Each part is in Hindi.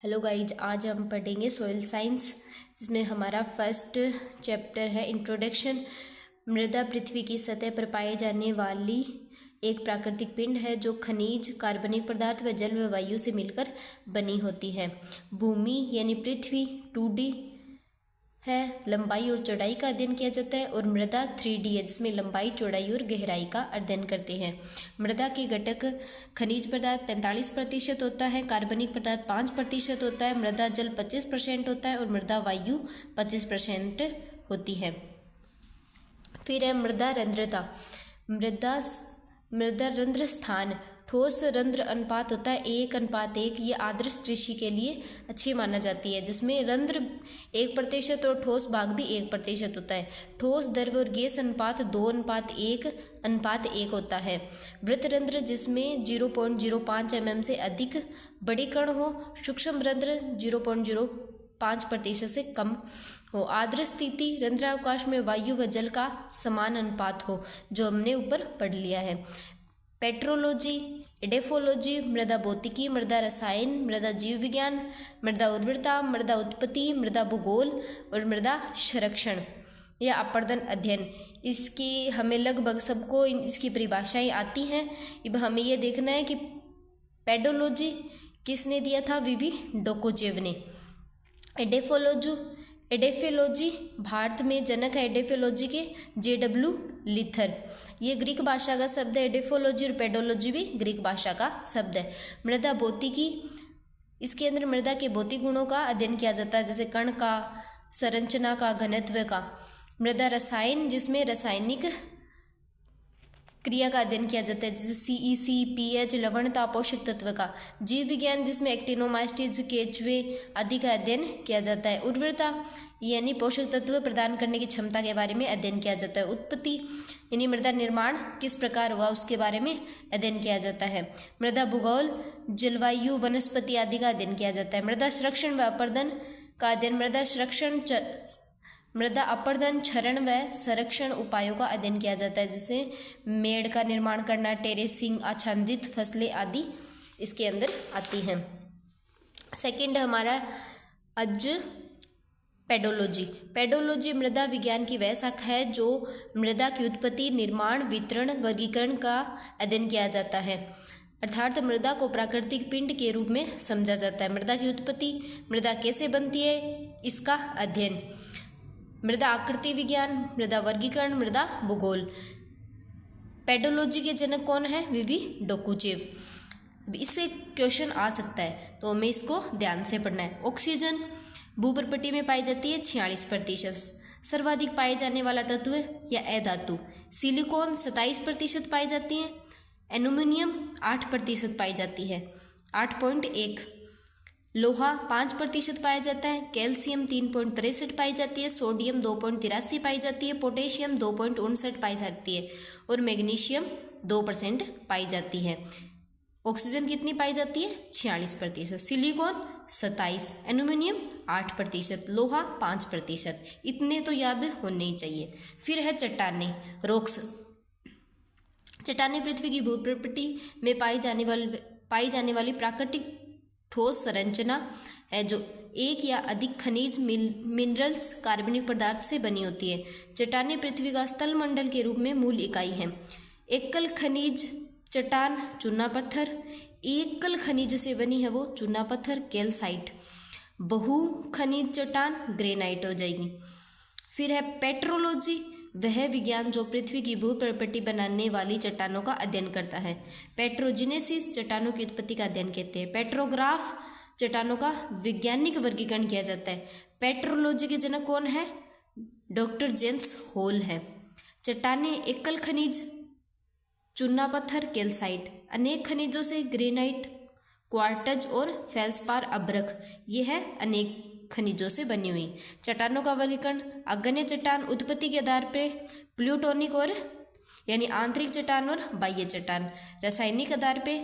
हेलो गाइज, आज हम पढ़ेंगे सॉइल साइंस, जिसमें हमारा फर्स्ट चैप्टर है इंट्रोडक्शन। मृदा पृथ्वी की सतह पर पाए जाने वाली एक प्राकृतिक पिंड है जो खनिज, कार्बनिक पदार्थ व जल व वायु से मिलकर बनी होती है। भूमि यानी पृथ्वी 2D है, लंबाई और चौड़ाई का अध्ययन किया जाता है, और मृदा 3D है जिसमें लंबाई, चौड़ाई और गहराई का अध्ययन करते हैं। मृदा के घटक खनिज पदार्थ 45% होता है, कार्बनिक पदार्थ 5% होता है, मृदा जल 25% होता है और मृदा वायु 25% होती है। फिर है मृदा रंध्रता। मृदा रंध्र स्थान ठोस रंध्र अनुपात होता है 1:1। ये आदर्श कृषि के लिए अच्छी माना जाती है, जिसमें रंध्र 1% और ठोस भाग भी 1% होता है। ठोस द्रव और गैस अनुपात 2:1:1 होता है। वृत्त रंध्र जिसमें 0.05 mm से अधिक बड़े कण हो। सूक्ष्म रंध्र 0.05% से कम हो। आदर्श स्थिति रंध्रावकाश में वायु व जल का समान अनुपात हो, जो हमने ऊपर पढ़ लिया है। पेट्रोलॉजी, एडेफोलॉजी, मृदा भौतिकी, मृदा रसायन, मृदा जीव विज्ञान, मृदा उर्वरता, मृदा उत्पत्ति, मृदा भूगोल और मृदा संरक्षण या अपरदन अध्ययन। इसकी हमें लगभग सबको इसकी परिभाषाएं आती हैं। अब हमें यह देखना है कि पेडोलॉजी किसने दिया था, वीवी डोकोचेव ने। एडेफोलॉजी भारत में जनक है एडेफोलॉजी के JW लिथर। ये ग्रीक भाषा का शब्द है। एडेफोलॉजी और पेडोलॉजी भी ग्रीक भाषा का शब्द है। मृदा भौतिकी, इसके अंदर मृदा के भौतिक गुणों का अध्ययन किया जाता है, जैसे कण का, संरचना का, घनत्व का। मृदा रसायन, जिसमें रासायनिक क्रिया का अध्ययन किया जाता है, जैसे CEC, pH, लवणता, पोषक तत्व का। जीव विज्ञान, जिसमें एक्टिनोमाइसीट्स, केंचुए आदि का अध्ययन किया जाता है। उर्वरता यानी पोषक तत्व प्रदान करने की क्षमता के बारे में अध्ययन किया जाता है। उत्पत्ति यानी मृदा निर्माण किस प्रकार हुआ उसके बारे में अध्ययन किया जाता है। मृदा भूगोल, जलवायु, वनस्पति आदि का अध्ययन किया जाता है। मृदा संरक्षण व अपरदन का अध्ययन, मृदा अपरदन, क्षरण व संरक्षण उपायों का अध्ययन किया जाता है, जैसे मेड़ का निर्माण करना, टेरेसिंग, आच्छादित फसलें आदि इसके अंदर आती हैं। सेकंड हमारा आज पेडोलॉजी मृदा विज्ञान की वह शाखा है जो मृदा की उत्पत्ति, निर्माण, वितरण, वर्गीकरण का अध्ययन किया जाता है। अर्थात मृदा को प्राकृतिक पिंड के रूप में समझा जाता है। मृदा की उत्पत्ति, मृदा कैसे बनती है, इसका अध्ययन। मृदा आकृति विज्ञान, मृदा वर्गीकरण, मृदा भूगोल। पेडोलॉजी के जनक कौन है, वीवी डोकोचेव। अब इससे क्वेश्चन आ सकता है, तो हमें इसको ध्यान से पढ़ना है। ऑक्सीजन भूपर्पटी में पाई जाती है 46%। सर्वाधिक पाए जाने वाला तत्व या अधातु, सिलिकॉन 27% पाई जाती है। एल्यूमिनियम 8% पाई जाती है, 8.1। लोहा 5% पाया जाता है। कैल्शियम 3.63 पाई जाती है। सोडियम 2.83 पाई जाती है। पोटेशियम 2.59 पाई जाती है और मैग्नीशियम 2% पाई जाती है। ऑक्सीजन कितनी पाई जाती है, 46%। सिलिकॉन 27, एल्यूमिनियम 8%, लोहा 5%। इतने तो याद होने ही चाहिए। फिर है चट्टानें, रॉक्स। चट्टानें पृथ्वी की भूप्रकृति में पाई जाने वाली प्राकृतिक ठोस संरचना है जो एक या अधिक खनिज, मिनरल्स, कार्बनिक पदार्थ से बनी होती है। चट्टानें पृथ्वी का स्थल मंडल के रूप में मूल इकाई है। एकल खनिज चट्टान चूना पत्थर, एकल खनिज से बनी है वो चूना पत्थर, कैल्साइट। बहु खनिज चट्टान ग्रेनाइट हो जाएगी। फिर है पेट्रोलॉजी, वह विज्ञान जो पृथ्वी की भूप्रकृति बनाने वाली चट्टानों का अध्ययन करता है। पेट्रोजेनेसिस, चट्टानों की उत्पत्ति का अध्ययन कहते हैं। पेट्रोग्राफ, चट्टानों का वैज्ञानिक वर्गीकरण किया जाता है। पेट्रोलॉजी के जनक कौन है, डॉक्टर जेम्स हॉल है। चट्टानें एकल खनिज चूना पत्थर, कैल्साइट। अनेक खनिजों से ग्रेनाइट, क्वार्टज और फेल्सपार अभ्रक, ये है अनेक खनिजों से बनी हुई। चट्टानों का वर्गीकरण, अग्न्य चट्टान उत्पत्ति के आधार पर प्लूटोनिक और यानी आंतरिक चट्टान और बाह्य चट्टान। रासायनिक आधार पे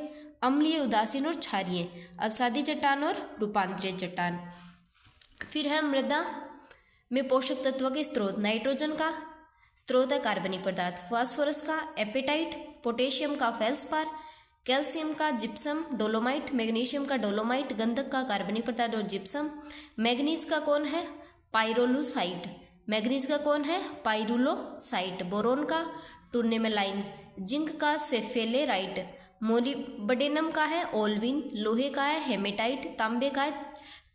अम्लीय, उदासीन और क्षारीय। अवसादी चट्टान और रूपांतरीय चट्टान। फिर है मृदा में पोषक तत्वों के स्रोत, नाइट्रोजन का स्रोत है कार्बनिक पदार्थ, फास्फोरस का एपेटाइट, पोटेशियम का फेल्सपार, कैल्शियम का जिप्सम, डोलोमाइट, मैग्नीशियम का डोलोमाइट, गंधक का कार्बनिक पदार्थ और जिप्सम। मैग्नीज का कौन है? पाइरोलुसाइट। मैग्नीज का कौन है? पाइरुलोसाइट। बोरोन का टूर्नेमेलाइन। जिंक का सेफेलेराइट। मोलिब्डेनम का है ओल्विन। लोहे का है हेमेटाइट। तांबे का है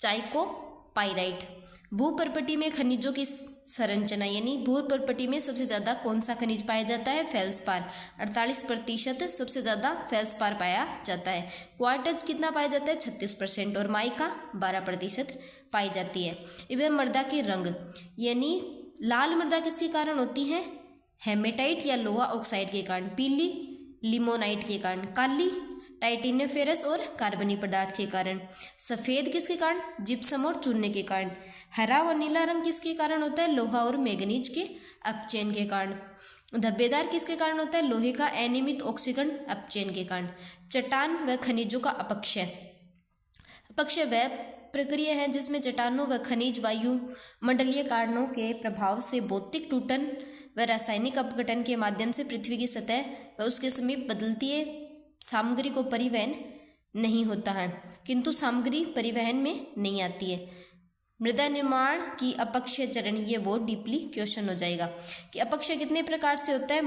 चाइकोपाइराइट। भूपर्पटी में खनिजों की संरचना, यानी भूपर्पटी में सबसे ज्यादा कौन सा खनिज पाया जाता है? फेल्सपार। 48% सबसे ज्यादा फेल्सपार पाया जाता है। क्वार्टज कितना पाया जाता है? 36%। और माइका 12% पाई जाती है। इवं मृदा के रंग, यानी लाल मृदा किसके कारण होती है? हेमेटाइट या लोहा ऑक्साइड के कारण। पीली लिमोनाइट के कारण। काली टाइटेनियम और कार्बनिक पदार्थ के कारण। सफेद किसके कारण? जिप्सम और चूने के कारण। हरा व नीला रंग किसके कारण होता है? लोहा और मैग्नीज के अपचयन के कारण। धब्बेदार किसके कारण होता है? लोहे का अनियमित ऑक्सीकरण अपचयन के कारण। चट्टान व खनिजों का अपक्षय। अपक्षय वह प्रक्रिया है जिसमें चट्टानों व खनिज वायुमंडलीय कारणों के प्रभाव से भौतिक टूटन व रासायनिक अपघटन के माध्यम से पृथ्वी की सतह व उसके समीप बदलती सामग्री को परिवहन नहीं होता है, किंतु सामग्री परिवहन में नहीं आती है। मृदा निर्माण की अपक्षय चरण, ये बहुत डीपली क्वेश्चन हो जाएगा कि अपक्षय कितने प्रकार से होता है?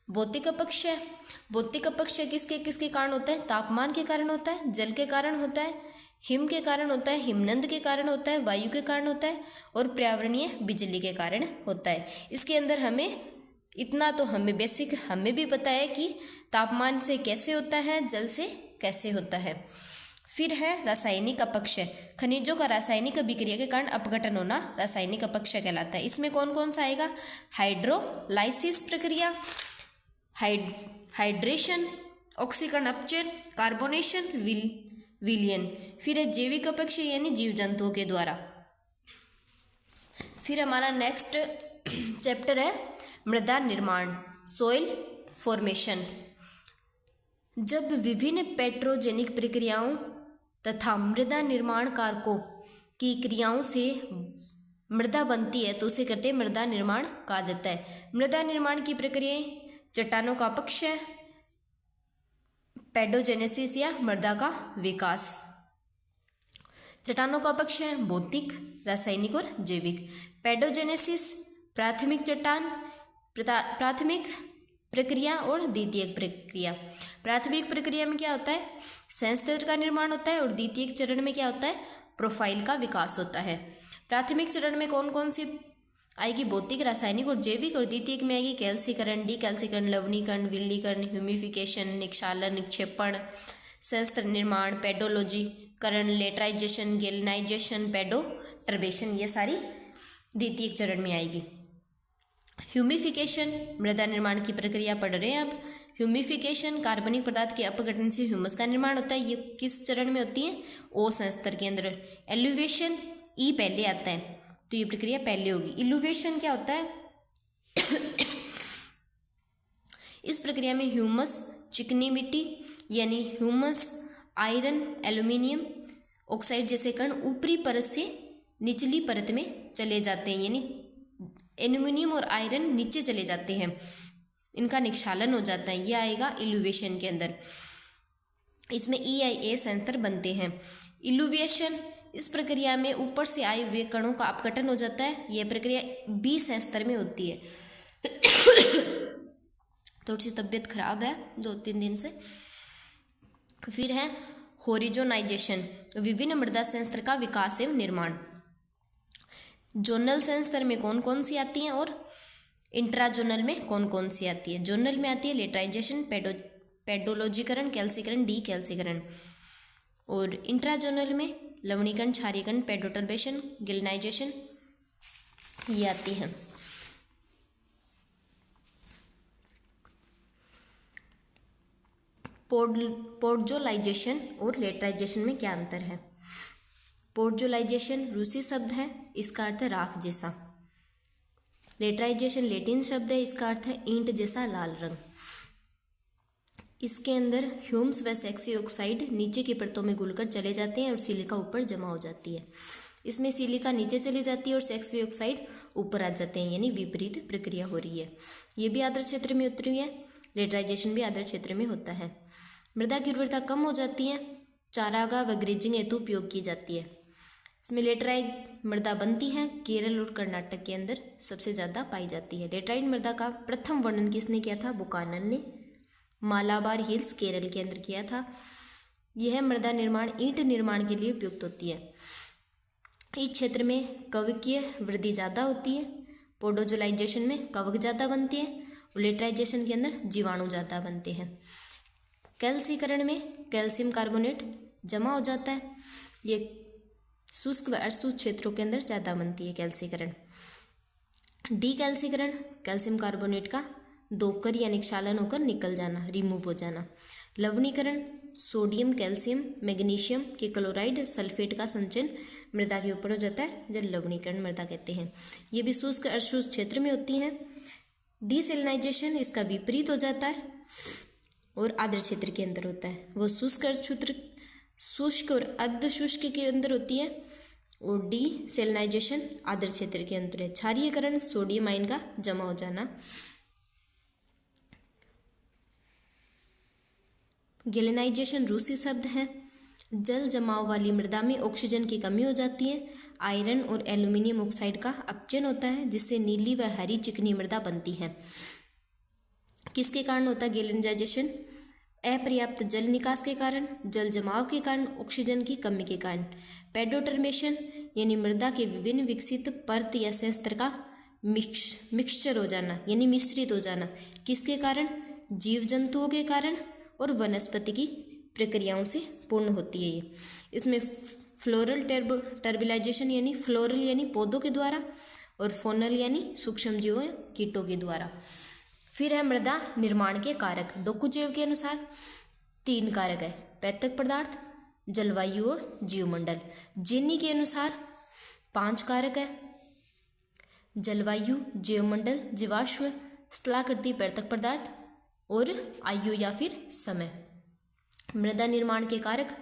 भौतिक अपक्षय। भौतिक अपक्षय किसके किसके कारण होता है? तापमान के कारण होता है, जल के कारण होता है, हिम के कारण होता है, हिमनद के कारण होता है, वायु के कारण होता है और पर्यावरणीय बिजली के कारण होता है। इसके अंदर हमें इतना तो हमें बेसिक हमें भी पता है कि तापमान से कैसे होता है, जल से कैसे होता है। फिर है रासायनिक अपक्षय। खनिजों का रासायनिक अभिक्रिया के कारण अपघटन होना रासायनिक अपक्षय कहलाता है। इसमें कौन कौन सा आएगा? हाइड्रोलाइसिस प्रक्रिया, हाइड्रेशन, ऑक्सीकरण अपचयन, कार्बोनेशन, विलयन। फिर है जैविक अपक्षय, यानी जीव जंतुओं के द्वारा। फिर हमारा नेक्स्ट चैप्टर है मृदा निर्माण, सोइल फॉर्मेशन। जब विभिन्न पेट्रोजेनिक प्रक्रियाओं तथा मृदा निर्माण कारकों की क्रियाओं से मृदा बनती है तो उसे कहते हैं मृदा निर्माण कहा जाता है। मृदा निर्माण की प्रक्रियाएं: चट्टानों का अपक्षय, पेडोजेनेसिस या मृदा का विकास। चट्टानों का अपक्षय भौतिक, रासायनिक और जैविक। पेडोजेनेसिस प्राथमिक चट्टान, प्राथमिक प्रक्रिया और द्वितीयक प्रक्रिया। प्राथमिक प्रक्रिया में क्या होता है? संयंत्र का निर्माण होता है और द्वितीयक चरण में क्या होता है? प्रोफाइल का विकास होता है। प्राथमिक चरण में कौन कौन सी आएगी? भौतिक, रासायनिक और जैविक। और द्वितीयक में आएगी कैल्सीकरण, डीकैल्सीकरण, लवणीकरण, विलयनीकरण, ह्यूमिफिकेशन, निक्षालन, निक्षेपण, संयंत्र निर्माण, पेडोलॉजीकरण, लेटराइजेशन, गैल्वेनाइजेशन, पेडोटर्बेशन, ये सारी द्वितीयक चरण में आएगी। ह्यूमिफिकेशन, मृदा निर्माण की प्रक्रिया पढ़ रहे हैं आप। ह्यूमिफिकेशन कार्बनिक पदार्थ के अपघटन से ह्यूमस का निर्माण होता है। ये किस चरण में होती है? ओ संस्तर के अंदर। एल्यूवेशन, ई पहले आता है तो ये प्रक्रिया पहले होगी। इल्यूवेशन क्या होता है? इस प्रक्रिया में ह्यूमस, चिकनी मिट्टी यानी ह्यूमस, आयरन, एल्यूमिनियम ऑक्साइड जैसे कण ऊपरी परत से निचली परत में चले जाते हैं, यानी एल्यूमिनियम और आयरन नीचे चले जाते हैं, इनका निक्षालन हो जाता है। यह आएगा इल्यूवेशन के अंदर। इसमें EIA संयंत्र बनते हैं। इल्यूवेशन, इस प्रक्रिया में ऊपर से आए हुए कणों का अपघटन हो जाता है। यह प्रक्रिया B संयंत्र में होती है। थोड़ी सी तबीयत खराब है 2-3 दिन से। फिर है होरिजोनाइजेशन, विभिन्न मृदा संयंत्र का विकास एवं निर्माण। जोनल संयंत्र में कौन कौन सी आती हैं और इंट्राजोनल में कौन कौन सी आती है? जोनल में आती है लेटराइजेशन, पेडोलॉजीकरण, कैल्सीकरण, डीकैल्सीकरण। और इंट्राजोनल में लवणीकरण, क्षारीकरण, पेडोटर्बेशन, गैल्वेनाइजेशन ये आती हैं। पोर्टजोलाइजेशन और लेटराइजेशन में क्या अंतर है? पोर्टजोलाइजेशन रूसी शब्द है, इसका अर्थ है राख जैसा। लेटराइजेशन लैटिन शब्द है, इसका अर्थ है ईंट जैसा लाल रंग। इसके अंदर ह्यूम्स व सेक्सी ऑक्साइड नीचे की परतों में घुलकर चले जाते हैं और सिलिका ऊपर जमा हो जाती है। इसमें सिलिका नीचे चली जाती है और सेक्सी ऑक्साइड ऊपर आ जाते हैं, यानी विपरीत प्रक्रिया हो रही है। ये भी आर्द्र क्षेत्र में उतरी हुई है। लेटराइजेशन भी आर्द्र क्षेत्र में होता है। मृदा की उर्वरता कम हो जाती है, चारागाह व ग्रेजिंग हेतु उपयोग की जाती है। इसमें लेटराइट मृदा बनती है, केरल और कर्नाटक के अंदर सबसे ज़्यादा पाई जाती है। लेटराइट मृदा का प्रथम वर्णन किसने किया था? बुकानन ने मालाबार हिल्स केरल के अंदर किया था। यह मृदा निर्माण ईंट निर्माण के लिए उपयुक्त होती है। इस क्षेत्र में कवकीय वृद्धि ज़्यादा होती है। पोडोजोलाइजेशन में कवक ज़्यादा बनती है और लेटराइजेशन के अंदर जीवाणु ज़्यादा बनते हैं। कैल्सीकरण में कैल्शियम कार्बोनेट जमा हो जाता है। ये शुष्क व अर्धशुष्क क्षेत्रों के अंदर ज़्यादा बनती है कैल्सीकरण। डीकैल्सीकरण कैल्शियम कार्बोनेट का दोकर यानी क्षालन होकर निकल जाना, रिमूव हो जाना। लवणीकरण सोडियम, कैल्शियम, मैग्नीशियम के क्लोराइड, सल्फेट का संचयन मृदा के ऊपर हो जाता है, जब लवणीकरण मृदा कहते हैं। ये भी शुष्क अर्धशुष्क क्षेत्र में होती हैं। डिसेलिनाइजेशन इसका विपरीत हो जाता है और आर्द्र क्षेत्र के अंदर होता है। वो शुष्क अर्धशुष्क, शुष्क और अर्धशुष्क के अंदर होती है और डिसेलिनाइजेशन आर्द्र क्षेत्र के अंदर है। क्षारीयकरण सोडियम आयन का जमा हो जाना। गैलिनाइजेशन रूसी शब्द है। जल जमाव वाली मृदा में ऑक्सीजन की कमी हो जाती है। आयरन और एल्यूमिनियम ऑक्साइड का अपचयन होता है, जिससे नीली व हरी चिकनी मृदा बनती है। किसके कारण होता है गैलिनाइजेशन? अपर्याप्त जल निकास के कारण, जल जमाव के कारण, ऑक्सीजन की कमी के कारण। पेडोटर्मेशन यानी मृदा के विभिन्न विकसित परत या संस्तर का मिक्सचर हो जाना यानी मिश्रित हो जाना। किसके कारण? जीव जंतुओं के कारण और वनस्पति की प्रक्रियाओं से पूर्ण होती है ये। इसमें फ्लोरल टर्बिलाइजेशन यानी फ्लोरल यानी पौधों के द्वारा और फोनल यानी सूक्ष्म जीवों कीटों के द्वारा। फिर है मृदा निर्माण के कारक। डोकुचेव के अनुसार 3 कारक है, पैतृक पदार्थ, जलवायु और जीवमंडल। जेनी के अनुसार 5 कारक है, जलवायु, जीवमंडल, जीवाश्म, स्थलाकृति पैतृक पदार्थ और आयु या फिर समय। मृदा निर्माण के कारक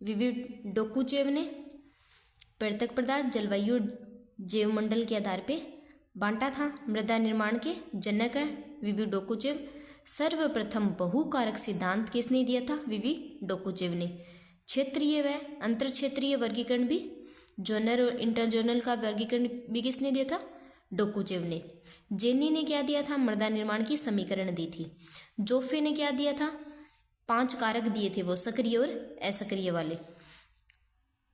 विविध डोकुचेव ने पैतृक पदार्थ, जलवायु और जीवमंडल के आधार पे बांटा था। मृदा निर्माण के जनक है विविध डोकुचेव। सर्वप्रथम बहुकारक सिद्धांत किसने दिया था? विविध डोकुचेव ने। क्षेत्रीय व अंतर क्षेत्रीय वर्गीकरण भी, जोनल और इंटरजोनल का वर्गीकरण भी किसने दिया था? डोकुचेव ने। जेनी ने क्या दिया था? मृदा निर्माण की समीकरण दी थी। जोफे ने क्या दिया था? 5 कारक दिए थे, वो सक्रिय और असक्रिय वाले।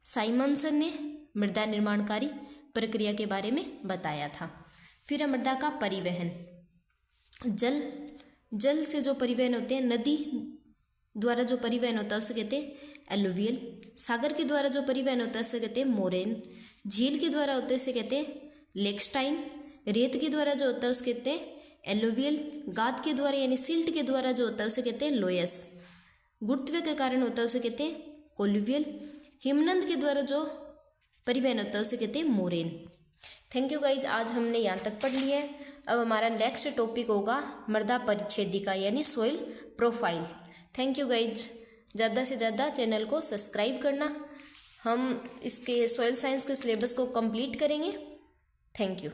साइमनसन ने मृदा निर्माणकारी प्रक्रिया के बारे में बताया था। फिर है मृदा का परिवहन। जल से जो परिवहन होते हैं, नदी द्वारा जो परिवहन होता है उसे कहते हैं एलुवियल। सागर के द्वारा जो परिवहन होता है उसे कहते हैं मोरेन। झील के द्वारा होता है उसे कहते हैं लेकस्टाइन। रेत के द्वारा जो होता है उसे कहते हैं एलुवियल। गाद के द्वारा यानी सिल्ट के द्वारा जो होता है उसे कहते हैं लोयस। गुरुत्व के कारण होता है उसे कहते हैं कोलुवियल। हिमनद के द्वारा जो परिवहन होता है उसे कहते हैं मोरेन। थैंक यू गाइज, आज हमने यहाँ तक पढ़ लिया है। अब हमारा नेक्स्ट टॉपिक होगा मृदा परिच्छेदिका यानी soil profile. Thank you guys, ज़्यादा से ज़्यादा चैनल को सब्सक्राइब करना। हम इसके सॉइल साइंस के सिलेबस को कंप्लीट करेंगे। Thank you.